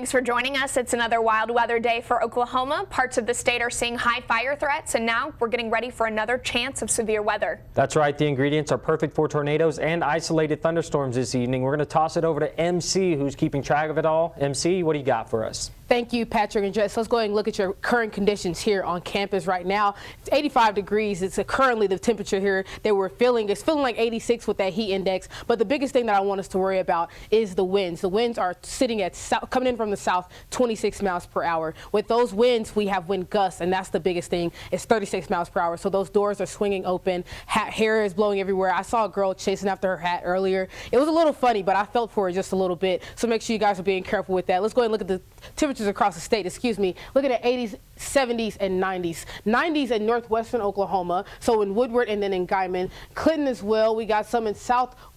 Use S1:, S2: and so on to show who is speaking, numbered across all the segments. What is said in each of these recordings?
S1: Thanks for joining us. It's another wild weather day for Oklahoma. Parts of the state are seeing high fire threats, and now we're getting ready for another chance of severe weather. That's right. The ingredients are perfect for tornadoes and isolated thunderstorms this evening. We're going to toss it over to MC, who's keeping track of it all. MC, what do you got for us?
S2: Thank you, Patrick and Jess. Let's go ahead and look at your current conditions here on campus right now. It's 85 degrees. It's currently the temperature here that we're feeling. It's feeling like 86 with that heat index. But the biggest thing that I want us to worry about is the winds. The winds are sitting at coming in from the south, 26 miles per hour. With those winds, we have wind gusts, and that's the biggest thing. It's 36 miles per hour. So those doors are swinging open. Hair is blowing everywhere. I saw a girl chasing after her hat earlier. It was a little funny, but I felt for her just a little bit. So make sure you guys are being careful with that. Let's go ahead and look at the temperatures across the state, looking at 80s, 70s, and 90s. 90s in northwestern Oklahoma, so in Woodward and then in Guyman. Clinton as well. We got some in southeastern,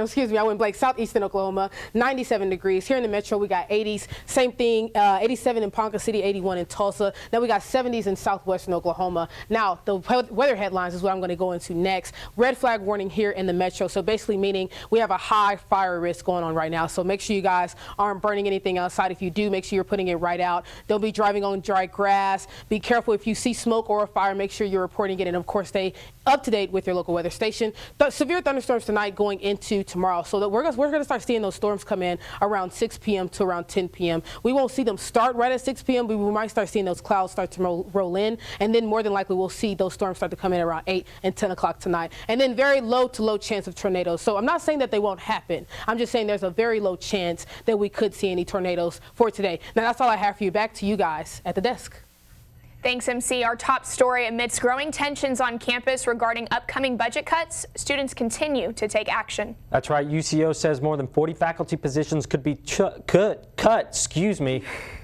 S2: southeastern Oklahoma, 97 degrees. Here in the metro, we got 80s, same thing, 87 in Ponca City, 81 in Tulsa. Then we got 70s in southwestern Oklahoma. Now, the weather headlines is what I'm going to go into next. Red flag warning here in the metro, so basically meaning we have a high fire risk going on right now. So make sure you guys aren't burning anything outside. If you do, make sure you're putting it right out. Don't be driving on dry grass. Be careful if you see smoke or a fire, make sure you're reporting it, and of course, stay up to date with your local weather station. Severe thunderstorms tonight going into tomorrow, so that we're going to start seeing those storms come in around 6 p.m. to around 10 p.m. We won't see them start right at 6 p.m., but we might start seeing those clouds start to roll in, and then more than likely we'll see those storms start to come in around 8 and 10 o'clock tonight. And then very low to low chance of tornadoes. So I'm not saying that they won't happen. I'm just saying there's a very low chance that we could see any tornadoes for today. Now that's all I have for you. Back to you guys at the desk. Thanks, MC. Our top story: amidst growing tensions on campus regarding upcoming budget cuts, students continue to take action. That's right. UCO says more than 40 faculty positions could be cut.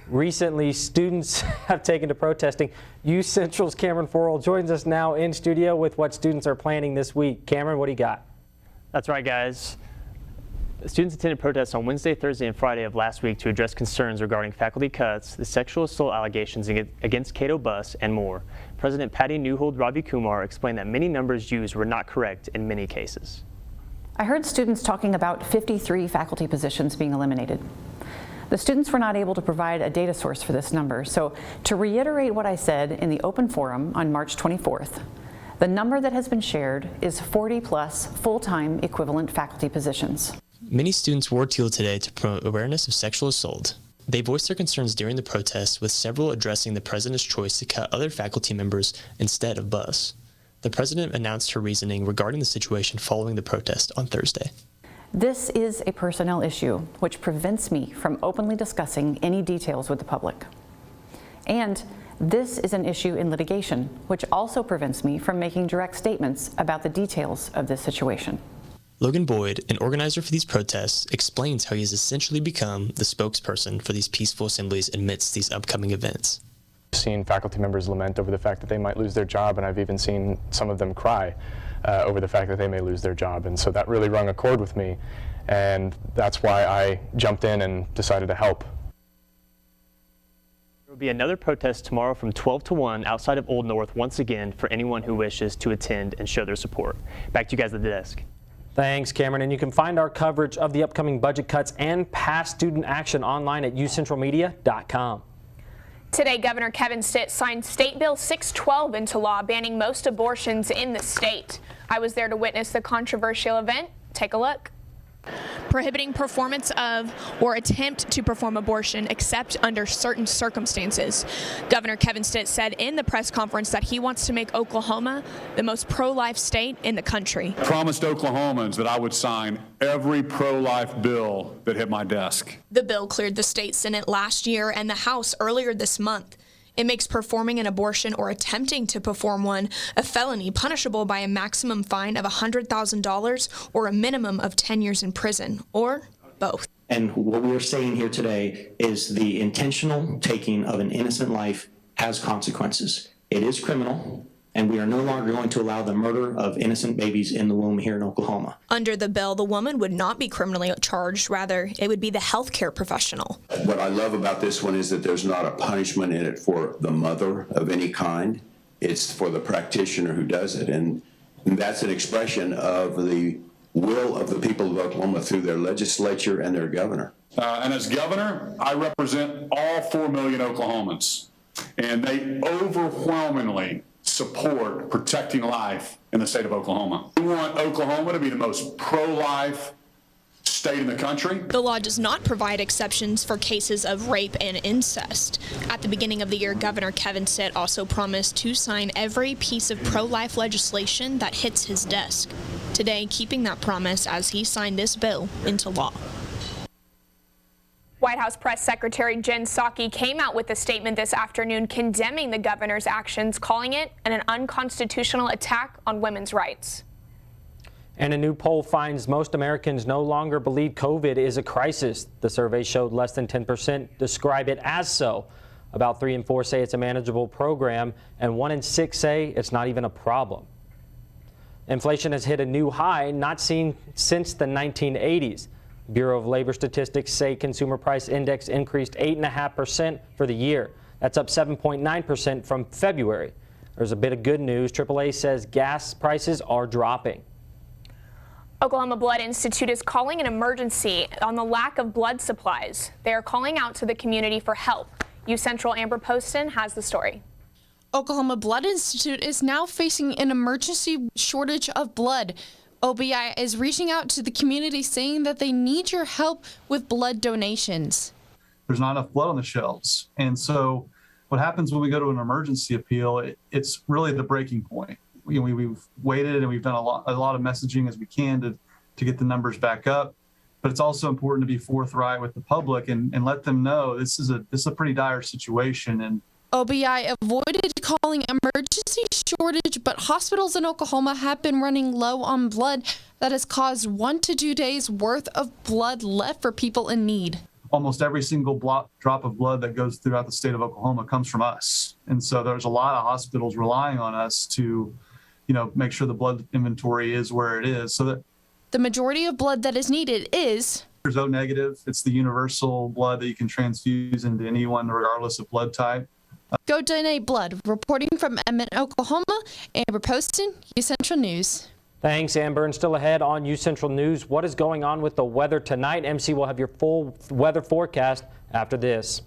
S2: Recently, students have taken to protesting. UCentral's Cameron Forrell joins us now in studio with what students are planning this week. Cameron, what do you got?
S3: That's right, guys. Students attended protests on Wednesday, Thursday, and Friday of last week to address concerns regarding faculty cuts, the sexual assault allegations against Cato Bus, and more. President Patty Newhold Ravi Kumar explained that many numbers used were not correct in many cases.
S4: I heard students talking about 53 faculty positions being eliminated. The students were not able to provide a data source for this number, so to reiterate what I said in the open forum on March 24th, the number that has been shared is 40 plus full-time equivalent faculty positions.
S5: Many students wore teal today to promote awareness of sexual assault. They voiced their concerns during the protests, with several addressing the president's choice to cut other faculty members instead of Bus. The president announced her reasoning regarding the situation following the protest on Thursday.
S4: This is a personnel issue which prevents me from openly discussing any details with the public. And this is an issue in litigation, which also prevents me from making direct statements about the details of this situation.
S5: Logan Boyd, an organizer for these protests, explains how he has essentially become the spokesperson for these peaceful assemblies amidst these upcoming events.
S6: I've seen faculty members lament over the fact that they might lose their job, and I've even seen some of them cry over the fact that they may lose their job. And so that really rung a chord with me, and that's why I jumped in and decided to help.
S3: There will be another protest tomorrow from 12 to 1 outside of Old North once again for anyone who wishes to attend and show their support. Back to you guys at the desk.
S1: Thanks, Cameron. And you can find our coverage of the upcoming budget cuts and past student action online at ucentralmedia.com. Today, Governor Kevin Stitt signed State Bill 612 into law, banning most abortions in the state. I was there to witness the controversial event. Take a look. Prohibiting performance of or attempt to perform abortion except under certain circumstances. Governor Kevin Stitt said in the press conference that he wants to make Oklahoma the most pro-life state in the country.
S7: I promised Oklahomans that I would sign every pro-life bill that hit my desk.
S8: The bill cleared the state Senate last year and the House earlier this month. It makes performing an abortion or attempting to perform one a felony punishable by a maximum fine of $100,000 or a minimum of 10 years in prison, or both.
S9: And what we're saying here today is the intentional taking of an innocent life has consequences. It is criminal, and we are no longer going to allow the murder of innocent babies in the womb here in Oklahoma.
S8: Under the bill, the woman would not be criminally charged. Rather, it would be the healthcare professional.
S10: What I love about this one is that there's not a punishment in it for the mother of any kind. It's for the practitioner who does it. And that's an expression of the will of the people of Oklahoma through their legislature and their governor.
S7: And as governor, I represent all 4 million Oklahomans, and they overwhelmingly support protecting life in the state of Oklahoma. We want Oklahoma to be the most pro-life state in the country.
S8: The law does not provide exceptions for cases of rape and incest. At the beginning of the year, Governor Kevin Stitt also promised to sign every piece of pro-life legislation that hits his desk. Today, keeping that promise as he signed this bill into law.
S11: White House Press Secretary Jen Psaki came out with a statement this afternoon condemning the governor's actions, calling it an unconstitutional attack on women's rights.
S1: And a new poll finds most Americans no longer believe COVID is a crisis. The survey showed less than 10% describe it as so. About 3 in 4 say it's a manageable program, and 1 in 6 say it's not even a problem. Inflation has hit a new high not seen since the 1980s. Bureau of Labor Statistics say consumer price index increased 8.5% for the year. That's up 7.9% from February. There's a bit of good news. AAA says gas prices are dropping.
S11: Oklahoma Blood Institute is calling an emergency on the lack of blood supplies. They are calling out to the community for help. UCentral Amber Poston has the story.
S12: Oklahoma Blood Institute is now facing an emergency shortage of blood. OBI is reaching out to the community saying that they need your help with blood donations.
S13: There's not enough blood on the shelves. And so what happens when we go to an emergency appeal, it's really the breaking point. We've waited and we've done a lot of messaging as we can to get the numbers back up. But it's also important to be forthright with the public and let them know this is a pretty dire situation. And
S12: OBI avoided calling emergency shortage, but hospitals in Oklahoma have been running low on blood. That has caused 1 to 2 days worth of blood left for people in need.
S13: Almost every single drop of blood that goes throughout the state of Oklahoma comes from us. And so there's a lot of hospitals relying on us to, make sure the blood inventory is where it is. So that
S12: the majority of blood that is needed is
S13: there's O negative. It's the universal blood that you can transfuse into anyone regardless of blood type.
S12: Go donate blood. Reporting from Edmond, Oklahoma, Amber Poston, UCentral News.
S1: Thanks, Amber. And still ahead on UCentral News, what is going on with the weather tonight? MC will have your full weather forecast after this.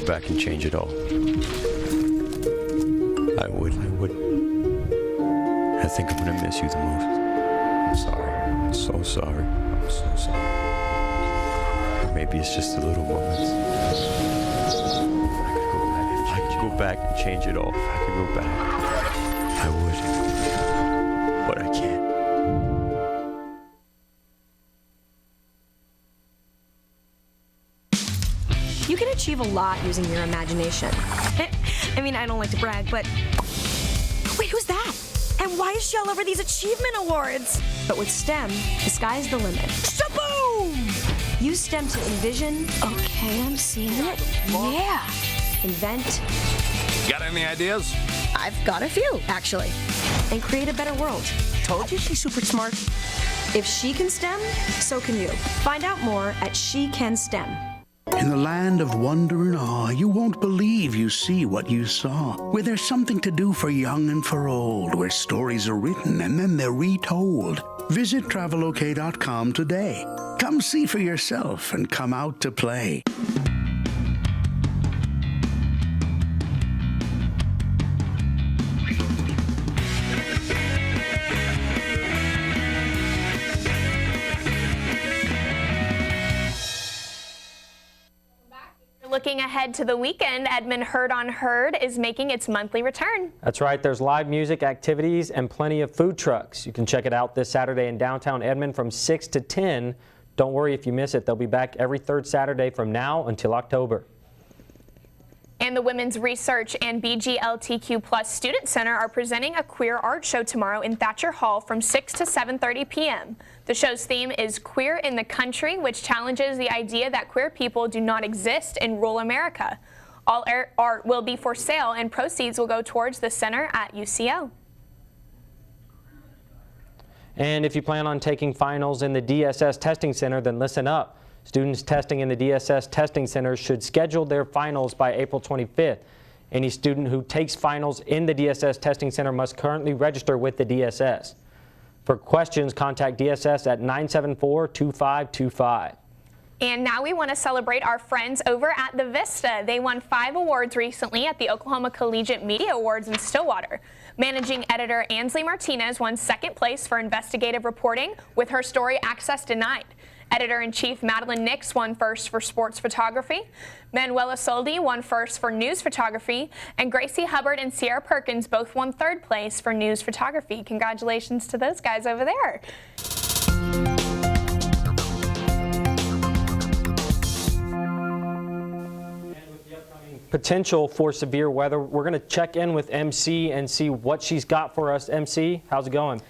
S14: Back and change it all. I would. I think I'm gonna miss you the most. I'm sorry. I'm so sorry. I'm so sorry. Maybe it's just the little moments. If I could go back and change it all, if I could go back, I would. But I can't.
S15: You can achieve a lot using your imagination. I mean, I don't like to brag, but... Wait, who's that? And why is she all over these achievement awards? But with STEM, the sky's the limit. Shaboom! Use STEM to envision... Okay, I'm seeing it. Yeah! Invent...
S16: Got any ideas?
S15: I've got a few, actually. And create a better world. Told you she's super smart. If she can STEM, so can you. Find out more at She Can STEM.
S17: In the land of wonder and awe, you won't believe you see what you saw. Where there's something to do for young and for old, where stories are written and then they're retold. Visit travelok.com today. Come see for yourself and come out to play.
S11: Looking ahead to the weekend, Edmond Herd on Herd is making its monthly return.
S1: That's right. There's live music, activities, and plenty of food trucks. You can check it out this Saturday in downtown Edmond from 6 to 10. Don't worry if you miss it. They'll be back every third Saturday from now until October.
S11: And the Women's Research and BGLTQ+ Student Center are presenting a queer art show tomorrow in Thatcher Hall from 6 to 7:30 p.m. The show's theme is Queer in the Country, which challenges the idea that queer people do not exist in rural America. All art will be for sale and proceeds will go towards the center at UCO.
S1: And if you plan on taking finals in the DSS Testing Center, then listen up. Students testing in the DSS Testing Center should schedule their finals by April 25th. Any student who takes finals in the DSS Testing Center must currently register with the DSS. For questions, contact DSS at 974-2525.
S11: And now we want to celebrate our friends over at the Vista. They won 5 awards recently at the Oklahoma Collegiate Media Awards in Stillwater. Managing editor Ansley Martinez won 2nd place for investigative reporting with her story Access Denied. Editor-in-Chief Madeline Nix won 1st for sports photography. Manuela Soldi won 1st for news photography. And Gracie Hubbard and Sierra Perkins both won 3rd place for news photography. Congratulations to those guys over there.
S1: Potential for severe weather. We're going to check in with MC and see what she's got for us. MC, how's it going?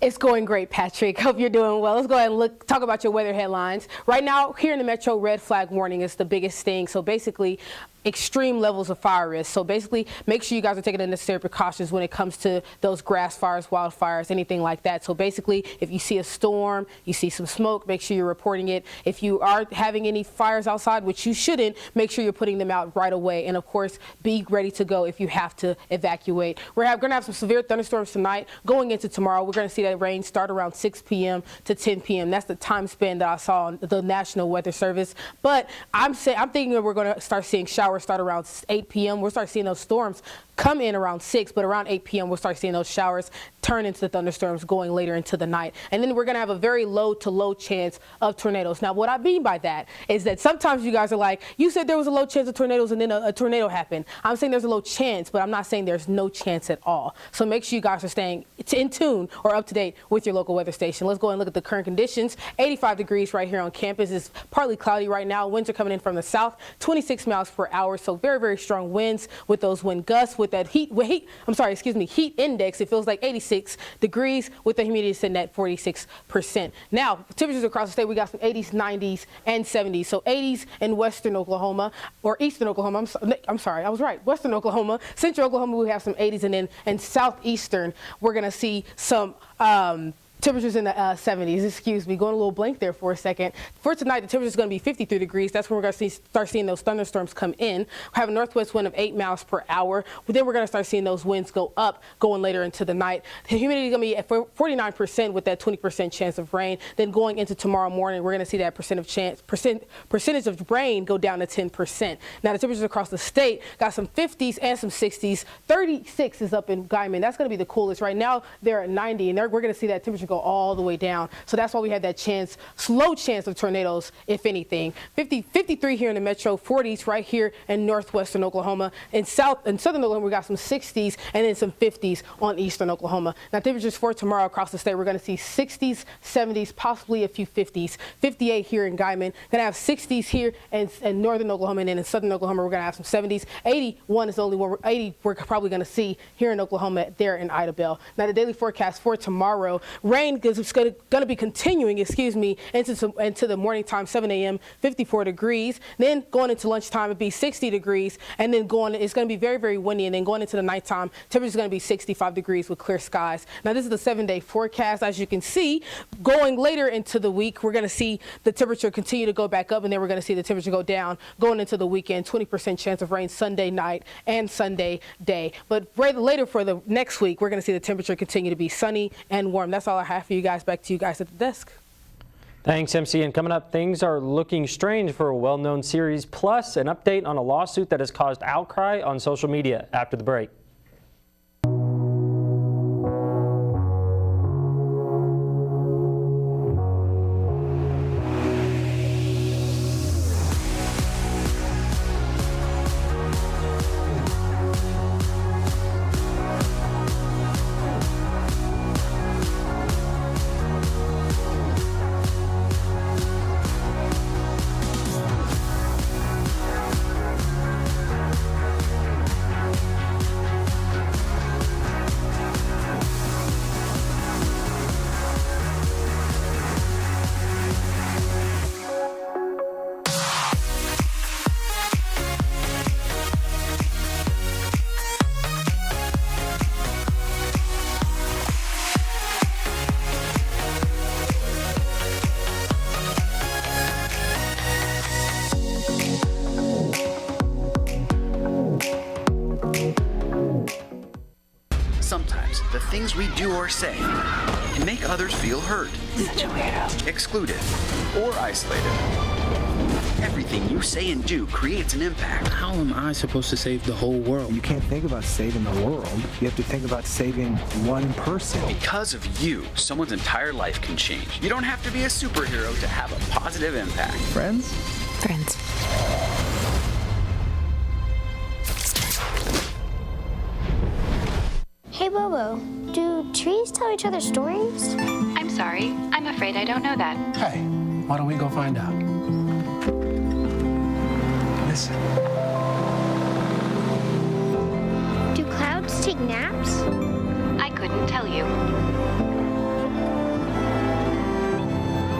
S2: It's going great, Patrick. Hope you're doing well. Let's go ahead and talk about your weather headlines. Right now, here in the metro, red flag warning is the biggest thing. So basically, extreme levels of fire risk. So basically, make sure you guys are taking the necessary precautions when it comes to those grass fires, wildfires, anything like that. So basically, if you see a storm, you see some smoke, make sure you're reporting it. If you are having any fires outside, which you shouldn't, make sure you're putting them out right away. And of course, be ready to go if you have to evacuate. We're going to have some severe thunderstorms tonight. Going into tomorrow, we're going to see that rain start around 6 p.m. to 10 p.m. That's the time span that I saw on the National Weather Service. But I'm thinking that we're going to start seeing showers start around 8 p.m. We'll start seeing those storms come in around 6, but around 8 p.m. we'll start seeing those showers turn into the thunderstorms going later into the night. And then we're going to have a very low to low chance of tornadoes. Now, what I mean by that is that sometimes you guys are like, you said there was a low chance of tornadoes and then a tornado happened. I'm saying there's a low chance, but I'm not saying there's no chance at all. So make sure you guys are staying in tune or up to date with your local weather station. Let's go and look at the current conditions. 85 degrees right here on campus. It's partly cloudy right now. Winds are coming in from the south, 26 miles per hour. So very, very strong winds with those wind gusts, with that heat index. It feels like 86 degrees with the humidity sitting at 46%. Now, temperatures across the state, we got some 80s, 90s, and 70s. So 80s in western Oklahoma, or eastern Oklahoma. I'm sorry, I was right. Western Oklahoma, central Oklahoma, we have some 80s, and then in southeastern, we're going to see some temperatures in the 70s. Excuse me, going a little blank there for a second. For tonight, the temperature is going to be 53 degrees. That's when we're going to start seeing those thunderstorms come in. We have a northwest wind of 8 miles per hour. But then we're going to start seeing those winds go up going later into the night. The humidity is going to be at 49% with that 20% chance of rain. Then going into tomorrow morning, we're going to see that percentage of rain go down to 10%. Now, the temperatures across the state got some 50s and some 60s. 36 is up in Guyman. That's going to be the coolest. Right now, they're at 90, and we're going to see that temperature go all the way down. So that's why we have that slow chance of tornadoes, if anything. 53 here in the metro, 40s right here in northwestern Oklahoma. In southern Oklahoma, we got some 60s and then some 50s on eastern Oklahoma. Now, temperatures for tomorrow across the state, we're going to see 60s, 70s, possibly a few 50s. 58 here in Guyman. Going to have 60s here in northern Oklahoma, and then in southern Oklahoma, we're going to have some 70s. 81 is the only one. 80 we're probably going to see here in Oklahoma, there in Idabel. Now, the daily forecast for tomorrow, rain is going to be continuing, into the morning time, 7 a.m., 54 degrees. Then going into lunchtime, it'd be 60 degrees. And then it's going to be very, very windy. And then going into the nighttime, temperature is going to be 65 degrees with clear skies. Now, this is the 7-day forecast. As you can see, going later into the week, we're going to see the temperature continue to go back up, and then we're going to see the temperature go down going into the weekend. 20% chance of rain Sunday night and Sunday day. But later for the next week, we're going to see the temperature continue to be sunny and warm. That's all I have for you guys. Back to you guys at the desk.
S1: Thanks, MC. And coming up, things are looking strange for a well-known series, plus an update on a lawsuit that has caused outcry on social media after the break.
S18: Sometimes the things we do or say can make others feel hurt, excluded, or isolated. Everything you say and do creates an impact.
S19: How am I supposed to save the whole world?
S20: You can't think about saving the world. You have to think about saving one person.
S18: Because of you, someone's entire life can change. You don't have to be a superhero to have a positive impact.
S20: Friends?
S15: Friends.
S21: Hey, Bobo, do trees tell each other stories?
S22: I'm sorry. I'm afraid I don't know that.
S19: Hey, why don't we go find out? Listen.
S21: Do clouds take naps?
S22: I couldn't tell you.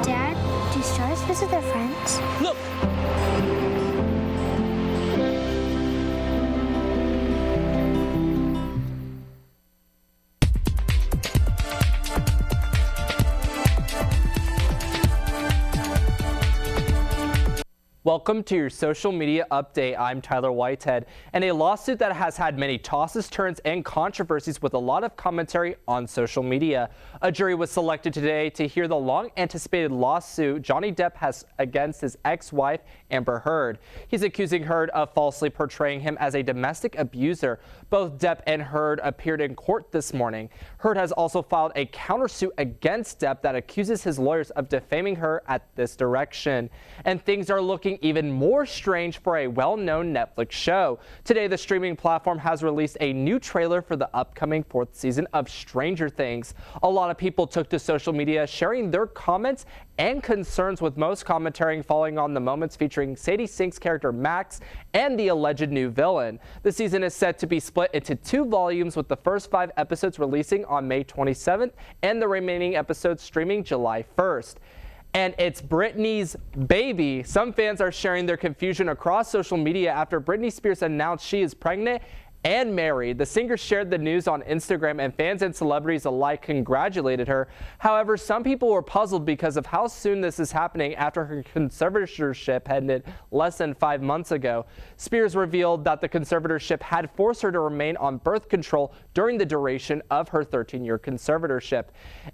S21: Dad, do stars visit their friends?
S19: Look!
S1: Welcome to your social media update. I'm Tyler Whitehead, and a lawsuit that has had many tosses, turns, and controversies with a lot of commentary on social media. A jury was selected today to hear the long-anticipated lawsuit Johnny Depp has against his ex-wife, Amber Heard. He's accusing Heard of falsely portraying him as a domestic abuser. Both Depp and Heard appeared in court this morning. Heard has also filed a countersuit against Depp that accuses his lawyers of defaming her at this direction. And things are looking even more strange for a well-known Netflix show. Today, the streaming platform has released a new trailer for the upcoming 4th season of Stranger Things. A lot of people took to social media sharing their comments and concerns, with most commentary falling on the moments featuring Sadie Sink's character Max and the alleged new villain. The season is set to be split into 2 volumes, with the first 5 episodes releasing on May 27th and the remaining episodes streaming July 1st. And it's Britney's baby. Some fans are sharing their confusion across social media after Britney Spears announced she is pregnant and married. The singer shared the news on Instagram, and fans and celebrities alike congratulated her. However, some people were puzzled because of how soon this is happening after her conservatorship ended less than 5 months ago. Spears revealed that the conservatorship had forced her to remain on birth control during the duration of her 13-year conservatorship.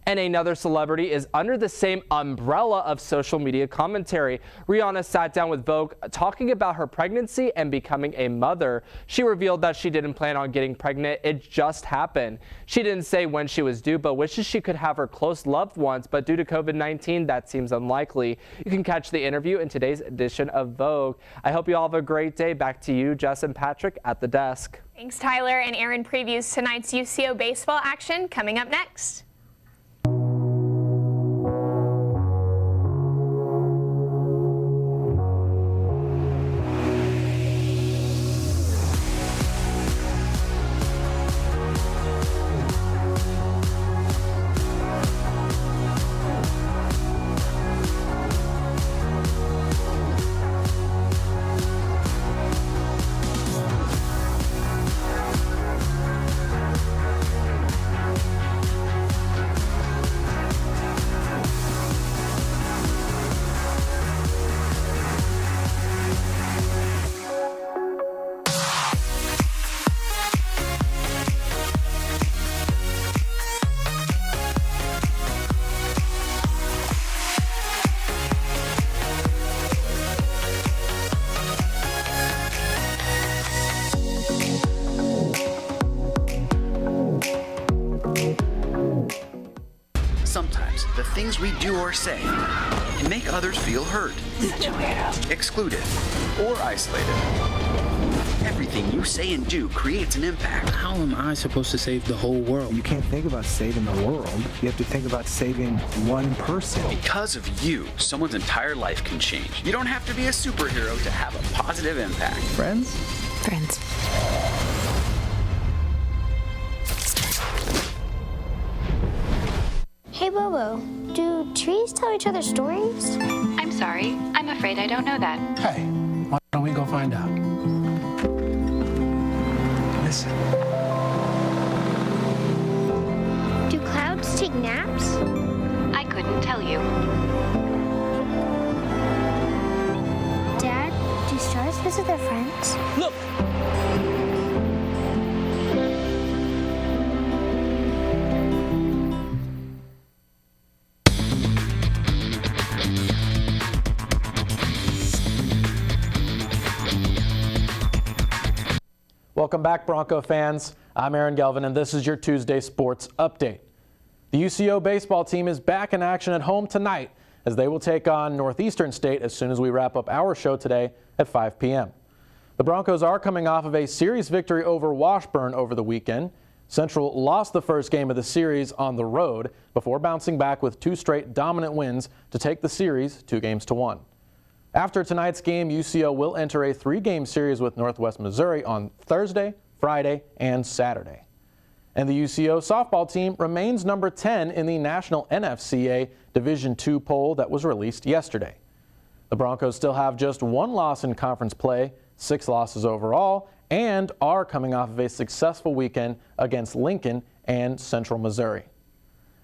S1: And another celebrity is under the same umbrella of social media commentary. Rihanna sat down with Vogue talking about her pregnancy and becoming a mother. She revealed that she didn't plan on getting pregnant. It just happened. She didn't say when she was due, but wishes she could have her close loved ones, but due to COVID-19, that seems unlikely. You can catch the interview in today's edition of Vogue. I hope you all have a great day. Back to you, Jess and Patrick at the desk.
S11: Thanks, Tyler. And Aaron previews tonight's UCO baseball action coming up next.
S18: Sometimes the things we do or say can make others feel hurt, excluded, or isolated. Everything you say and do creates an impact.
S19: How am I supposed to save the whole world?
S20: You can't think about saving the world. You have to think about saving one person.
S18: Because of you, someone's entire life can change. You don't have to be a superhero to have a positive impact.
S20: Friends?
S15: Friends.
S21: Hey, Bobo, do trees tell each other stories?
S22: I'm sorry. I'm afraid I don't know that.
S19: Hey, why don't we go find out? Listen.
S21: Do clouds take naps?
S22: I couldn't tell you.
S21: Dad, do stars visit their friends?
S19: Look!
S4: Welcome back, Bronco fans. I'm Aaron Gelvin, and this is your Tuesday Sports Update. The UCO baseball team is back in action at home tonight as they will take on Northeastern State as soon as we wrap up our show today at 5 p.m. The Broncos are coming off of a series victory over Washburn over the weekend. Central lost the first game of the series on the road before bouncing back with 2 straight dominant wins to take the series 2-1. After tonight's game, UCO will enter a 3-game series with Northwest Missouri on Thursday, Friday, and Saturday. And the UCO softball team remains number 10 in the National NFCA Division II poll that was released yesterday. The Broncos still have just 1 loss in conference play, 6 losses overall, and are coming off of a successful weekend against Lincoln and Central Missouri.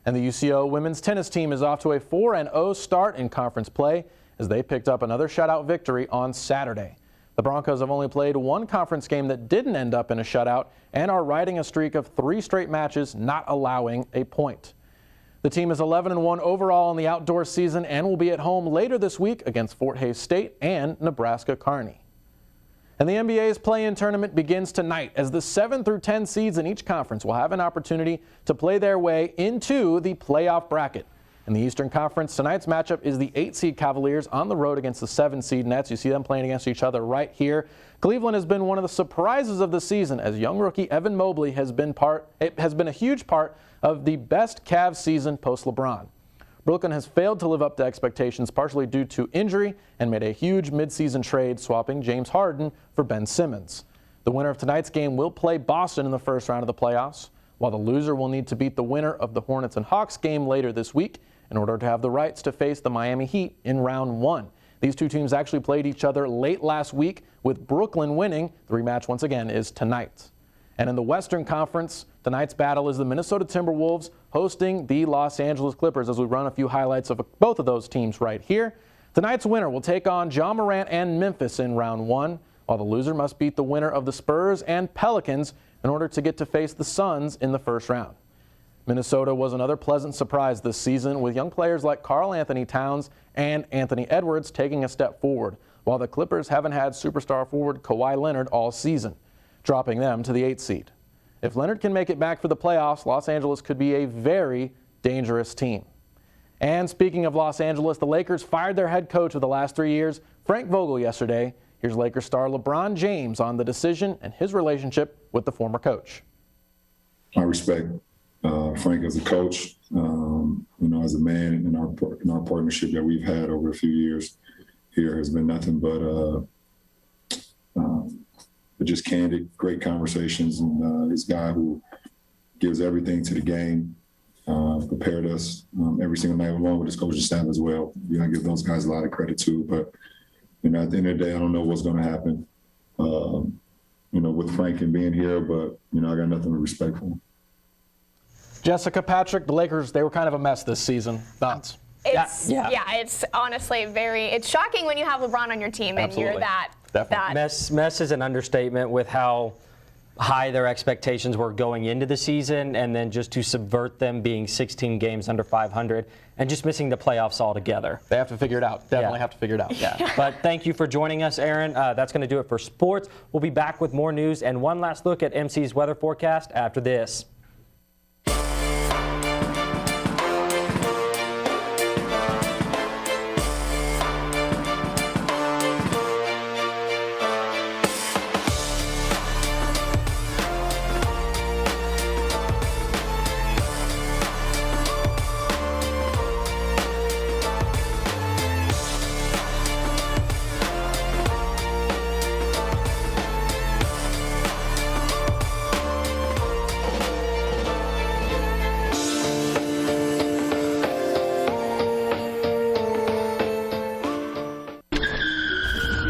S4: And the UCO women's tennis team is off to a 4-0 start in conference play as they picked up another shutout victory on Saturday. The Broncos have only played 1 conference game that didn't end up in a shutout and are riding a streak of 3 straight matches not allowing a point. The team is 11-1 overall in the outdoor season and will be at home later this week against Fort Hays State and Nebraska Kearney. And the NBA's play-in tournament begins tonight as the 7 through 10 seeds in each conference will have an opportunity to play their way into the playoff bracket. In the Eastern Conference, tonight's matchup is the 8-seed Cavaliers on the road against the 7-seed Nets. You see them playing against each other right here. Cleveland has been one of the surprises of the season as young rookie Evan Mobley has been a huge part of the best Cavs season post-LeBron. Brooklyn has failed to live up to expectations partially due to injury and made a huge midseason trade swapping James Harden for Ben Simmons. The winner of tonight's game will play Boston in the first round of the playoffs, while the loser will need to beat the winner of the Hornets and Hawks game later this week in order to have the rights to face the Miami Heat in round 1. These 2 teams actually played each other late last week, with Brooklyn winning. The rematch once again is tonight. And in the Western Conference, tonight's battle is the Minnesota Timberwolves hosting the Los Angeles Clippers as we run a few highlights of both of those teams right here. Tonight's winner will take on Ja Morant and Memphis in round 1, while the loser must beat the winner of the Spurs and Pelicans in order to get to face the Suns in the first round. Minnesota was another pleasant surprise this season with young players like Karl Anthony Towns and Anthony Edwards taking a step forward, while the Clippers haven't had superstar forward Kawhi Leonard all season, dropping them to the 8th seed. If Leonard can make it back for the playoffs, Los Angeles could be a very dangerous team. And speaking of Los Angeles, the Lakers fired their head coach of the last 3 years, Frank Vogel, yesterday. Here's Lakers star LeBron James on the decision and his relationship with the former coach.
S5: I respect Frank as a coach, as a man, in our partnership that we've had over a few years here has been nothing but just candid, great conversations, and this guy who gives everything to the game, prepared us every single night along with his coaching staff as well. I give those guys a lot of credit too, but at the end of the day, I don't know what's going to happen, with Frank and being here, but I got nothing but respect for him.
S4: Jessica, Patrick, the Lakers, they were kind of a mess this season. Thoughts?
S11: It's honestly it's shocking when you have LeBron on your team and
S4: Absolutely.
S11: you're that.
S1: Mess is an understatement with how high their expectations were going into the season, and then just to subvert them being 16 games under 500 and just missing the playoffs altogether.
S4: They have to figure it out. Definitely have to figure it out.
S1: Yeah. But thank you for joining us, Aaron. That's going to do it for sports. We'll be back with more news and one last look at MC's weather forecast after this.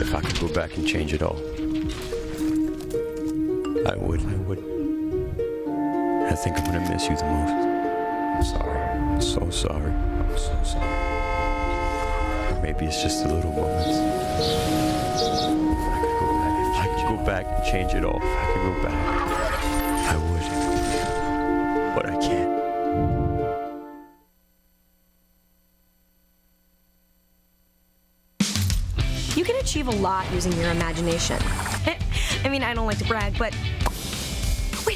S14: If I could go back and change it all, I would. I think I'm gonna miss you the most. I'm sorry. I'm so sorry. I'm so sorry. Maybe it's just the little moments. If I could go back and change it all. If I could go back, I would. But I can't.
S15: You can achieve a lot using your imagination. I mean, I don't like to brag, but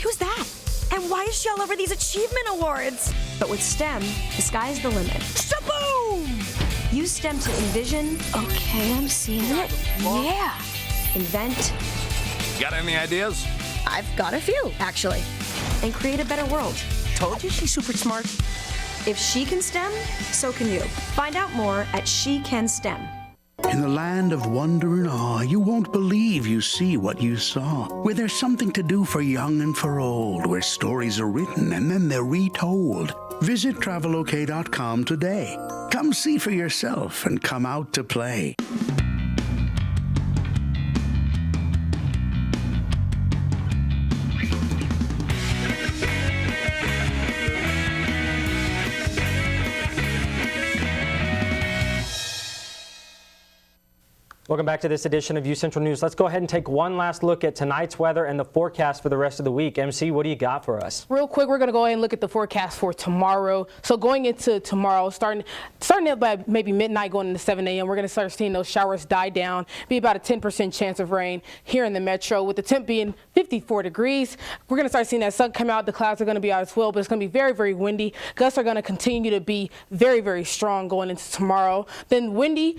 S15: Wait, who's that? And why is she all over these achievement awards? But with STEM, the sky's the limit. Shaboom! Use STEM to envision. Okay, I'm seeing it. Yeah. Invent.
S16: Got any ideas?
S15: I've got a few, actually. And create a better world.
S20: Told you she's super smart.
S15: If she can STEM, so can you. Find out more at She Can STEM.
S17: In the land of wonder and awe, you won't believe you see what you saw. Where there's something to do for young and for old, where stories are written and then they're retold. Visit travelok.com today. Come see for yourself and come out to play.
S1: Welcome back to this edition of UCentral News. Let's go ahead and take one last look at tonight's weather and the forecast for the rest of the week. MC, what do you got for us?
S2: Real quick, we're going to go ahead and look at the forecast for tomorrow. So going into tomorrow, starting up by maybe midnight, going into 7 a.m., we're going to start seeing those showers die down, be about a 10% chance of rain here in the metro, with the temp being 54 degrees. We're going to start seeing that sun come out. The clouds are going to be out as well, but it's going to be very, very windy. Gusts are going to continue to be very, very strong going into tomorrow. Then windy,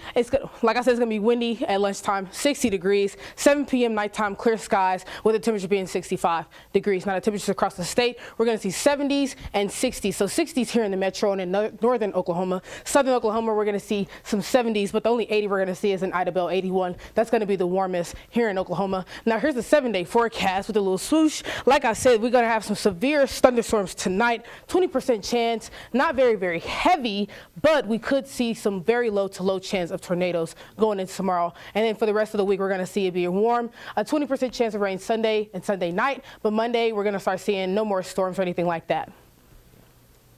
S2: like I said, it's going to be windy at lunchtime, 60 degrees, 7 p.m. nighttime, clear skies with the temperature being 65 degrees. Now the temperatures across the state, we're going to see 70s and 60s. So 60s here in the metro and in northern Oklahoma. Southern Oklahoma, we're going to see some 70s, but the only 80 we're going to see is in Idabel, 81. That's going to be the warmest here in Oklahoma. Now here's the 7-day forecast with a little swoosh. Like I said, we're going to have some severe thunderstorms tonight, 20% chance, not very, very heavy, but we could see some very low to low chance of tornadoes going into tomorrow. And then for the rest of the week, we're going to see it be warm, a 20% chance of rain Sunday and Sunday night. But Monday, we're going to start seeing no more storms or anything like that.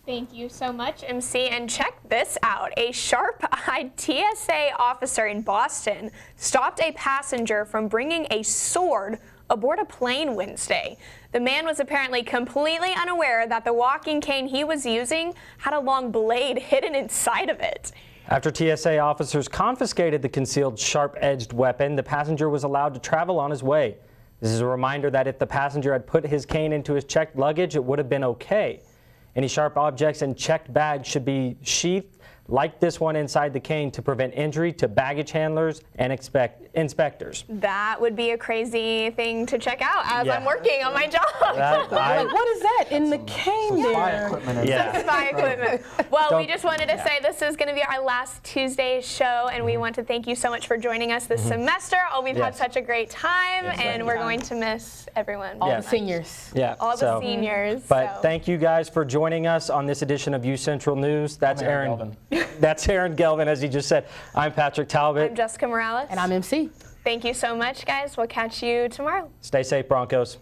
S11: Thank you so much, MC. And check this out. A sharp-eyed TSA officer in Boston stopped a passenger from bringing a sword aboard a plane Wednesday. The man was apparently completely unaware that the walking cane he was using had a long blade hidden inside of it.
S1: After TSA officers confiscated the concealed sharp-edged weapon, the passenger was allowed to travel on his way. This is a reminder that if the passenger had put his cane into his checked luggage, it would have been okay. Any sharp objects in checked bags should be sheathed like this one inside the cane to prevent injury to baggage handlers and inspectors.
S11: That would be a crazy thing to check out as I'm working on my job.
S2: Like, what is that in the cane there?
S11: Some spy equipment. Well, we just wanted to say this is going to be our last Tuesday show, and we want to thank you so much for joining us this semester. Oh, we've had such a great time, and we're going to miss everyone.
S2: All the seniors.
S1: Yeah.
S11: All the seniors.
S1: But thank you guys for joining us on this edition of UCentral News. That's Aaron. That's Aaron Gelvin, as he just said. I'm Patrick Talbot.
S11: I'm Jessica Morales.
S2: And I'm MC.
S11: Thank you so much, guys. We'll catch you tomorrow.
S1: Stay safe, Broncos.